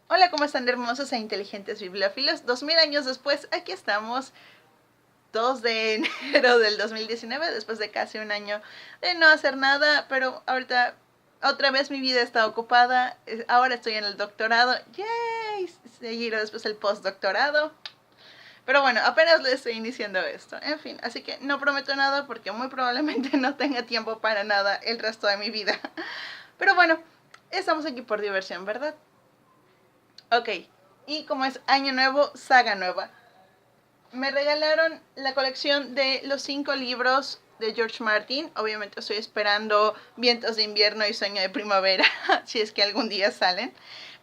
Hola, ¿cómo están hermosos e inteligentes bibliófilos? 2000 años después, aquí estamos, 2 de enero del 2019, después de casi un año de no hacer nada, pero ahorita otra vez mi vida está ocupada, ahora estoy en el doctorado, ¡yay! Seguiré después el postdoctorado, pero bueno, apenas le estoy iniciando esto, en fin, así que no prometo nada porque muy probablemente no tenga tiempo para nada el resto de mi vida, pero bueno, estamos aquí por diversión, ¿verdad? Ok, y como es año nuevo, saga nueva. Me regalaron la colección de los 5 libros de George Martin. Obviamente estoy esperando Vientos de invierno y Sueño de primavera, si es que algún día salen.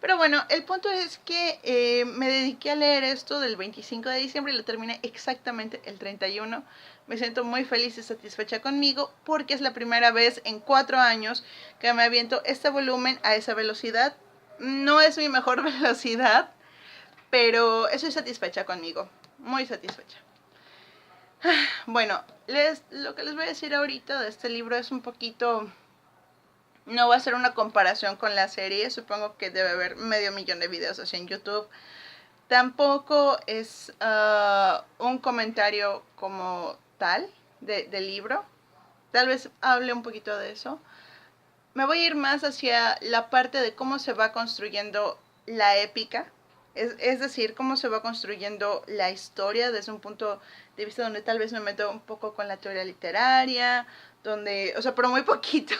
Pero bueno, el punto es que me dediqué a leer esto del 25 de diciembre y lo terminé exactamente el 31. Me siento muy feliz y satisfecha conmigo porque es la primera vez en 4 años que me aviento este volumen a esa velocidad. No es mi mejor velocidad, pero estoy satisfecha conmigo, muy satisfecha. Bueno, lo que les voy a decir ahorita de este libro es un poquito... No va a ser una comparación con la serie, supongo que debe haber medio millón de videos así en YouTube. Tampoco es un comentario como tal del libro. Tal vez hable un poquito de eso. Me voy a ir más hacia la parte de cómo se va construyendo la épica, es decir, cómo se va construyendo la historia desde un punto de vista donde tal vez me meto un poco con la teoría literaria, donde, o sea, pero muy poquito,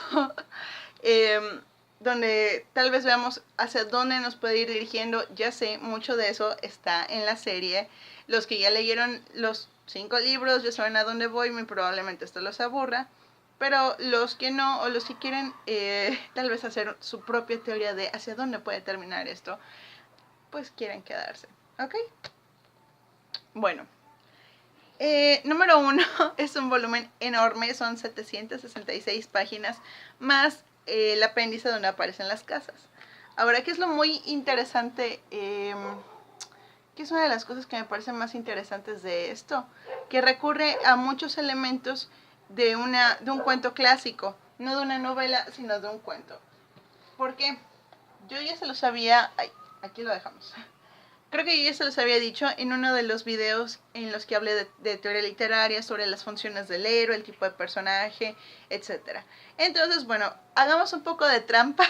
eh, donde tal vez veamos hacia dónde nos puede ir dirigiendo. Ya sé, mucho de eso está en la serie. Los que ya leyeron los 5 libros ya saben a dónde voy, muy probablemente esto los aburra. Pero los que no, o los que quieren tal vez hacer su propia teoría de hacia dónde puede terminar esto, pues quieren quedarse. ¿Ok? Bueno. Número uno, es un volumen enorme, son 766 páginas, más el apéndice donde aparecen las casas. Ahora, ¿qué es lo muy interesante? ¿Qué es una de las cosas que me parecen más interesantes de esto? Que recurre a muchos elementos de un cuento clásico, no de una novela, sino de un cuento. ¿Por qué? Yo ya se lo sabía... Ay, aquí lo dejamos. Creo que yo ya se los había dicho en uno de los videos en los que hablé de teoría literaria, sobre las funciones del héroe, el tipo de personaje, etc. Entonces, bueno, hagamos un poco de trampa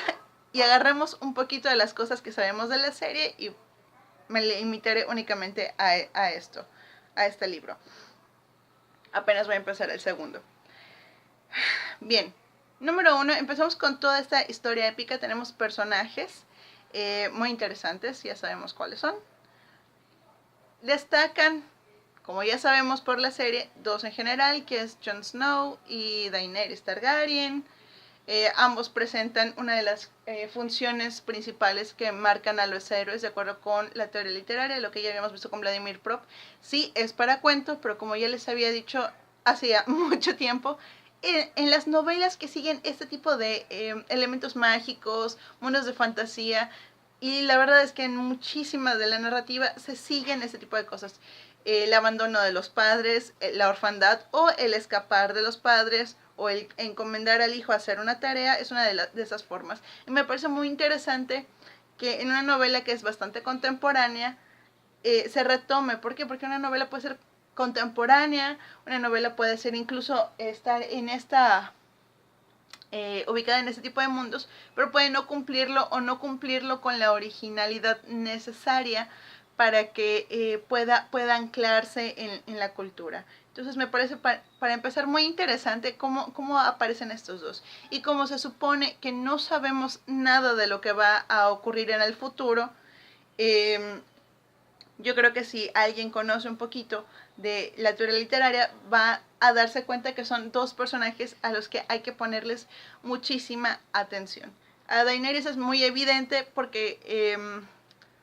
y agarremos un poquito de las cosas que sabemos de la serie y me limitaré únicamente a esto, a este libro. Apenas voy a empezar el segundo. Bien, número uno, empezamos con toda esta historia épica. Tenemos personajes muy interesantes, ya sabemos cuáles son. Destacan, como ya sabemos por la serie, dos en general, que es Jon Snow y Daenerys Targaryen. Ambos presentan una de las funciones principales que marcan a los héroes de acuerdo con la teoría literaria, lo que ya habíamos visto con Vladimir Prop. Sí, es para cuento, pero como ya les había dicho hacía mucho tiempo, en las novelas que siguen este tipo de elementos mágicos, mundos de fantasía, y la verdad es que en muchísimas de la narrativa se siguen ese tipo de cosas. El abandono de los padres, la orfandad o el escapar de los padres o el encomendar al hijo a hacer una tarea es una de esas formas. Y me parece muy interesante que en una novela que es bastante contemporánea se retome. ¿Por qué? Porque una novela puede ser contemporánea, una novela puede ser incluso estar en esta ubicada en ese tipo de mundos, pero puede no cumplirlo o no cumplirlo con la originalidad necesaria para que pueda anclarse en la cultura. Entonces me parece para empezar muy interesante cómo aparecen estos dos. Y como se supone que no sabemos nada de lo que va a ocurrir en el futuro, eh, yo creo que si alguien conoce un poquito de la teoría literaria va a darse cuenta que son dos personajes a los que hay que ponerles muchísima atención. A Daenerys es muy evidente porque,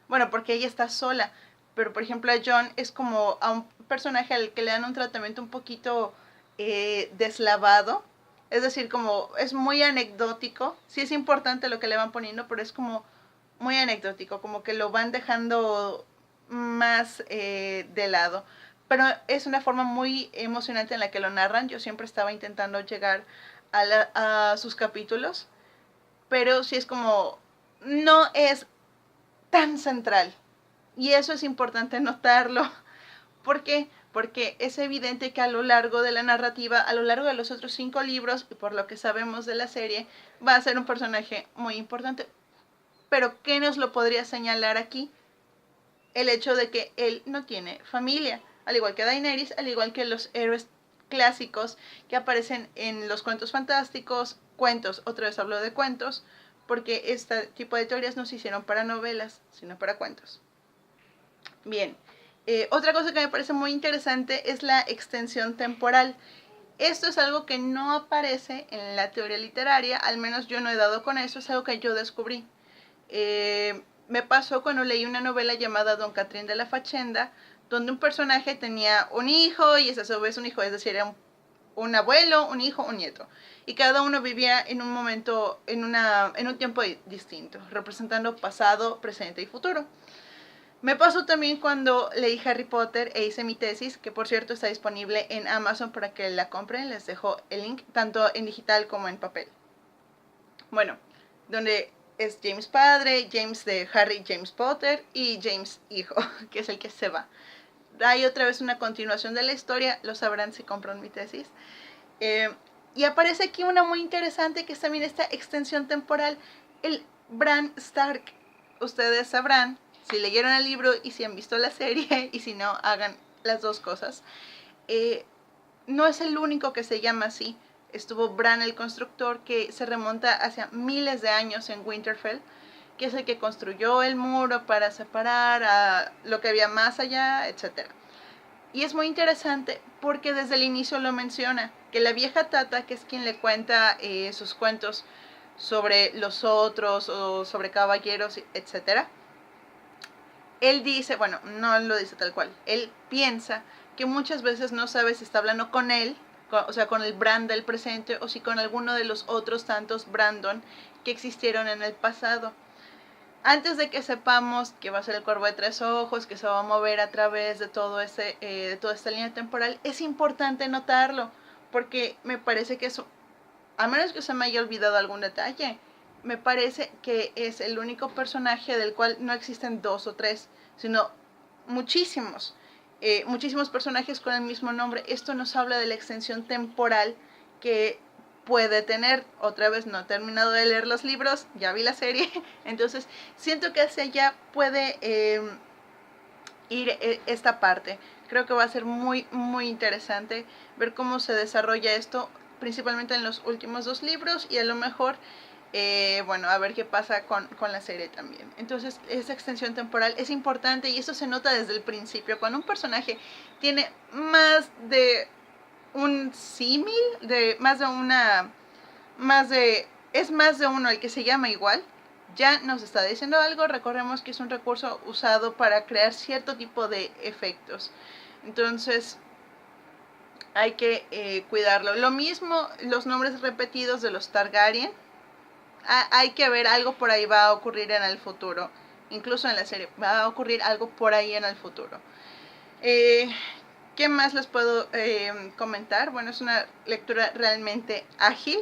bueno, porque ella está sola, pero por ejemplo a Jon es como a un personaje al que le dan un tratamiento un poquito deslavado, es decir, como es muy anecdótico, sí es importante lo que le van poniendo, pero es como muy anecdótico, como que lo van dejando más de lado. Pero es una forma muy emocionante en la que lo narran. Yo siempre estaba intentando llegar a sus capítulos, pero sí es como, no es tan central. Y eso es importante notarlo. ¿Por qué? Porque es evidente que a lo largo de la narrativa, a lo largo de los otros 5 libros, y por lo que sabemos de la serie, va a ser un personaje muy importante. Pero ¿qué nos lo podría señalar aquí? El hecho de que él no tiene familia, al igual que Daenerys, al igual que los héroes clásicos que aparecen en los cuentos fantásticos, cuentos, otra vez hablo de cuentos, porque este tipo de teorías no se hicieron para novelas, sino para cuentos. Bien, otra cosa que me parece muy interesante es la extensión temporal. Esto es algo que no aparece en la teoría literaria, al menos yo no he dado con eso, es algo que yo descubrí. Me pasó cuando leí una novela llamada Don Catrín de la Fachenda, donde un personaje tenía un hijo y ese a su vez un hijo, es decir, era un abuelo, un hijo, un nieto. Y cada uno vivía en un momento, en un tiempo distinto, representando pasado, presente y futuro. Me pasó también cuando leí Harry Potter e hice mi tesis, que por cierto está disponible en Amazon para que la compren. Les dejo el link, tanto en digital como en papel. Bueno, donde es James padre, James de Harry, James Potter y James hijo, que es el que se va. Hay otra vez una continuación de la historia, lo sabrán si compran mi tesis. Y aparece aquí una muy interesante que es también esta extensión temporal, el Bran Stark. Ustedes sabrán, si leyeron el libro y si han visto la serie, y si no, hagan las dos cosas. No es el único que se llama así. Estuvo Bran el Constructor, que se remonta hacia miles de años en Winterfell, que es el que construyó el muro para separar a lo que había más allá, etc. Y es muy interesante porque desde el inicio lo menciona, que la vieja Tata, que es quien le cuenta sus cuentos sobre los otros o sobre caballeros, etc., él dice, bueno, no lo dice tal cual, él piensa que muchas veces no sabe si está hablando con él, o sea, con el Bran del presente, o si con alguno de los otros tantos Brandon que existieron en el pasado. Antes de que sepamos que va a ser el Cuervo de Tres Ojos, que se va a mover a través de toda esta línea temporal, es importante notarlo, porque me parece que eso, a menos que se me haya olvidado algún detalle, me parece que es el único personaje del cual no existen 2 o 3, sino muchísimos, muchísimos personajes con el mismo nombre. Esto nos habla de la extensión temporal que puede tener. Otra vez, no he terminado de leer los libros, ya vi la serie, entonces siento que hacia allá puede ir esta parte. Creo que va a ser muy, muy interesante ver cómo se desarrolla esto, principalmente en los últimos 2 libros, y a lo mejor, bueno, a ver qué pasa con la serie también. Entonces, esa extensión temporal es importante y eso se nota desde el principio. Cuando un personaje tiene más de un símil, es más de uno el que se llama igual, ya nos está diciendo algo. Recordemos que es un recurso usado para crear cierto tipo de efectos. Entonces, hay que cuidarlo. Lo mismo, los nombres repetidos de los Targaryen. Hay que ver, algo por ahí va a ocurrir en el futuro. Incluso en la serie, va a ocurrir algo por ahí en el futuro. ¿Qué más les puedo comentar? Bueno, es una lectura realmente ágil.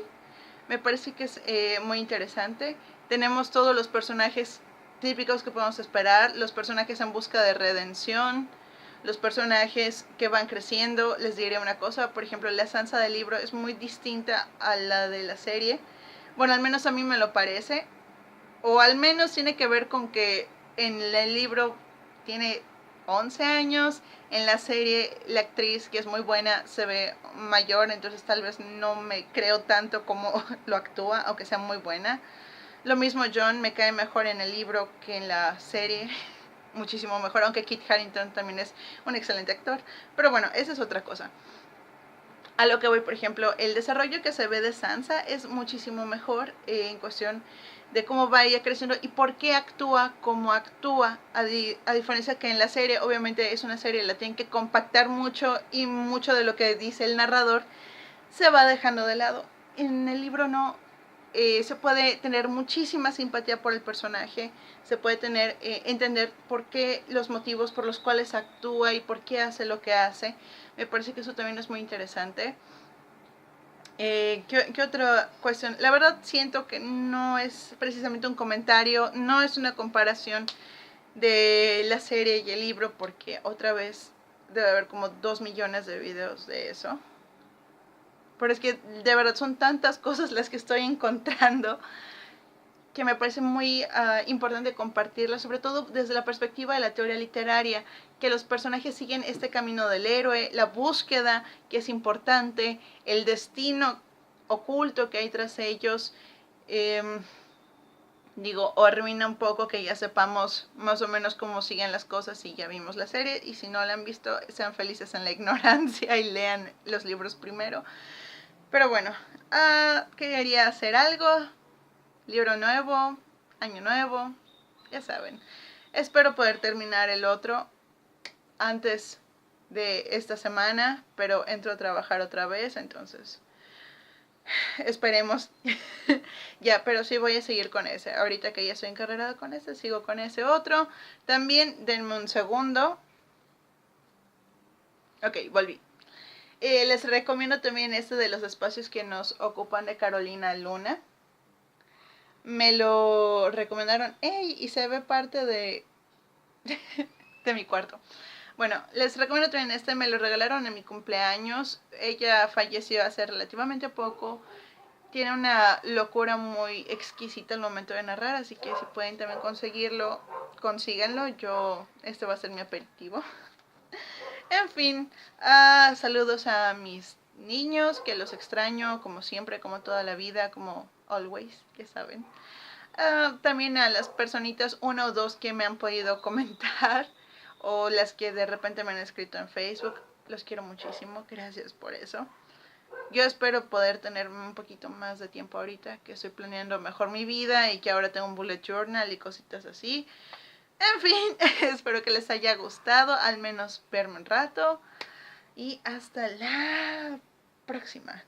Me parece que es muy interesante. Tenemos todos los personajes típicos que podemos esperar, los personajes en busca de redención, los personajes que van creciendo. Les diré una cosa, por ejemplo, la Sansa del libro es muy distinta a la de la serie. Bueno, al menos a mí me lo parece, o al menos tiene que ver con que en el libro tiene 11 años, en la serie la actriz, que es muy buena, se ve mayor, entonces tal vez no me creo tanto como lo actúa, aunque sea muy buena. Lo mismo Jon, me cae mejor en el libro que en la serie, muchísimo mejor, aunque Kit Harington también es un excelente actor, pero bueno, esa es otra cosa. A lo que voy, por ejemplo, el desarrollo que se ve de Sansa es muchísimo mejor en cuestión de cómo va ella creciendo y por qué actúa como actúa, a diferencia que en la serie, obviamente es una serie, la tienen que compactar mucho y mucho de lo que dice el narrador se va dejando de lado. En el libro no, se puede tener muchísima simpatía por el personaje, se puede entender por qué, los motivos por los cuales actúa y por qué hace lo que hace. Me parece que eso también es muy interesante. ¿Qué otra cuestión? La verdad siento que no es precisamente un comentario, no es una comparación de la serie y el libro, porque otra vez debe haber como 2 millones de videos de eso. Pero es que de verdad son tantas cosas las que estoy encontrando que me parece muy importante compartirla, sobre todo desde la perspectiva de la teoría literaria, que los personajes siguen este camino del héroe, la búsqueda que es importante, el destino oculto que hay tras ellos. Digo, o arruina un poco que ya sepamos más o menos cómo siguen las cosas si ya vimos la serie, y si no la han visto, sean felices en la ignorancia y lean los libros primero. Pero bueno, quería hacer algo, libro nuevo, año nuevo, ya saben. Espero poder terminar el otro antes de esta semana, pero entro a trabajar otra vez, entonces esperemos. Ya, pero sí voy a seguir con ese. Ahorita que ya estoy encarregada con ese, sigo con ese otro. También denme un segundo. Ok, volví. Les recomiendo también este de los espacios que nos ocupan, de Carolina Luna. Me lo recomendaron. ¡Ey! Y se ve parte de de mi cuarto. Bueno, les recomiendo también este, me lo regalaron en mi cumpleaños. Ella falleció hace relativamente poco. Tiene una locura muy exquisita al momento de narrar, así que si pueden también conseguirlo, consíganlo. Este va a ser mi aperitivo. En fin, saludos a mis niños, que los extraño como siempre, como toda la vida, como always, ya saben. También a las personitas, una o dos que me han podido comentar, o las que de repente me han escrito en Facebook. Los quiero muchísimo, gracias por eso. Yo espero poder tener un poquito más de tiempo ahorita, que estoy planeando mejor mi vida y que ahora tengo un bullet journal y cositas así. En fin, espero que les haya gustado, al menos verme un rato. Y hasta la próxima.